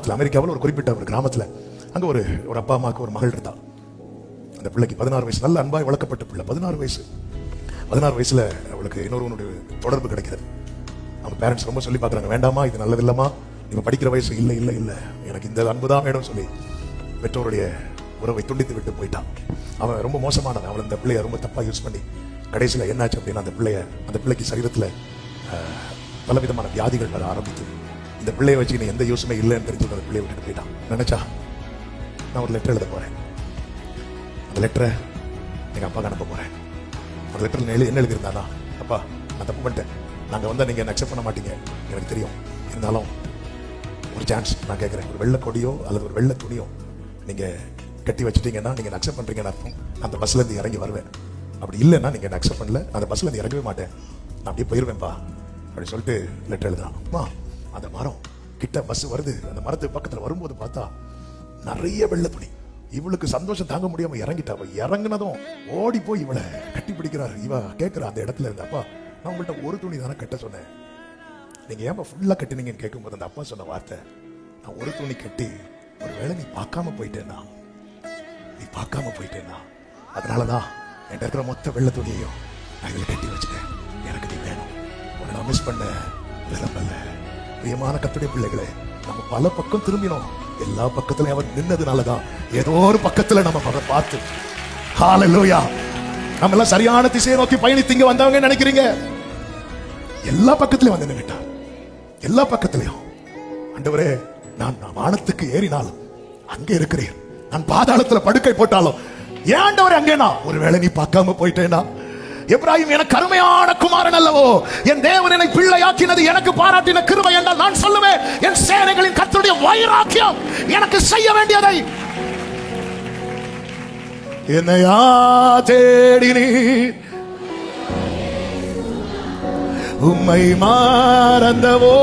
கிராமத்தில், அமெரிக்காவில் ஒரு குறிப்பிட்ட ஒரு கிராமத்தில் அங்கே ஒரு அப்பா அம்மாவுக்கு ஒரு மகள் இருந்தா. அந்த பிள்ளைக்கு 16 வயசு, நல்ல அன்பாய் வளர்க்கப்பட்ட பிள்ளை. 16 வயசுல அவளுக்கு இன்னொருவனுடைய தொடர்பு கிடைக்கிறது. அவங்க பேரண்ட்ஸ் ரொம்ப சொல்லி பார்க்குறாங்க, வேண்டாமா, இது நல்லது இல்லம்மா, இவன் படிக்கிற வயசு இல்லை இல்லை இல்லை, எனக்கு இந்த அன்பு தான் வேணும் சொல்லி பெற்றோருடைய உறவை துண்டித்து விட்டு போயிட்டான். அவன் ரொம்ப மோசமானவன். அவன் அந்த பிள்ளைய ரொம்ப தப்பாக யூஸ் பண்ணி கடைசியில் என்னாச்சு அப்படின்னா, அந்த பிள்ளைக்கு சரீரத்தில் பலவிதமான வியாதிகள் வர ஆரம்பித்து, இந்த பிள்ளையை வச்சு நீ எந்த யூஸுமே இல்லைன்னு தெரிஞ்சு அந்த பிள்ளையை விட்டுட்டு போயிட்டான். நினைச்சா நான் ஒரு லெட்டர் எழுத போறேன், அந்த லெட்டரை எங்கள் அப்பாவுக்கு அனுப்ப போறேன். அந்த லெட்டரில் என்ன எழுதியிருந்தானா, அப்பா நான் தப்பு பண்ணிட்டேன், நாங்கள் வந்தால் நீங்கள் என்ன அக்செப்ட் பண்ண மாட்டீங்க எனக்கு தெரியும், இருந்தாலும் ஒரு சான்ஸ் நான் கேட்குறேன், ஒரு வெள்ளை கொடியோ அல்லது ஒரு வெள்ளை துணியோ நீங்கள் கட்டி வச்சுட்டீங்கன்னா நீங்கள் அக்செப்ட் பண்ணுறீங்கன்னு அர்த்தம். நான் அந்த பஸ்லேருந்து இறங்கி வருவேன். அப்படி இல்லைன்னா நீங்கள் என்ன அக்செப்ட் பண்ணல, அந்த பஸ்லேருந்து இறங்கவே மாட்டேன், நான் அப்படியே போயிடுவேன்ப்பா அப்படின்னு சொல்லிட்டு லெட்டர் எழுதுறான். அந்த மரம் கிட்ட பஸ் வருது, அந்த மரத்துக்கு பக்கத்தில் வரும்போது பார்த்தா நிறைய வெள்ளை துணி. இவளுக்கு சந்தோஷம் தாங்க முடியாம இறங்கிட்டா. இறங்குனதும் ஓடி போய் இவளை கட்டி பிடிக்கிறாரு. இவ கேட்கிற அந்த இடத்துல இருந்து, அப்பா நான் உங்கள்கிட்ட ஒரு துணி தானே கட்ட சொன்னேன், நீங்க ஏன் ஃபுல்லா கட்டினீங்கன்னு கேட்கும்போது அந்த அப்பா சொன்ன வார்த்தை, நான் ஒரு துணி கட்டி ஒருவேளை நீ பார்க்காம போயிட்டேன்னா, அதனாலதான் என்கிட்ட இருக்கிற மொத்த வெள்ளை துணியையும் நான் இதில் கட்டி வச்சுட்டேன், எனக்கு நீ வேணும், உன்னை நான் மிஸ் பண்ண விரும்பல. பிரியமான கர்த்தருடைய பிள்ளைகளே, நம்ம பல பக்கம் திரும்பினோம், எல்லா பக்கத்திலும் அவர் நின்னதுனாலதான் ஏதோ ஒரு பக்கத்துல நம்ம பார்த்து, ஹalleluya, நம்ம எல்லாம் சரியான திசையை நோக்கி பயணித்து இங்க வந்தவங்க நினைக்கிறீங்க. எல்லா பக்கத்திலும் வந்து நின்னுட்டார், எல்லா பக்கத்திலையும். ஆண்டவரே, நான் வானத்துக்கு ஏறினாலும் அங்கே இருக்கிறேன், நான் பாதாளத்துல படுக்கை போட்டாலும் ஏன் ஆண்டவரே அங்கேனா, ஒருவேளை நீ பார்க்காம போயிட்டேனா, எப்ராஹிம் எனக்கு அருமையான குமாரன் அல்லவோ, என் தேவன் என்னை பிள்ளையாக்கினது எனக்கு பாராட்டின கிருபை என்றால் நான் சொல்லுவேன், என் சேனைகளின் கர்த்தருடைய வைராக்கியம் எனக்கு செய்ய வேண்டியதை என்னையா தேடினீர், உம்மை மறந்தவோ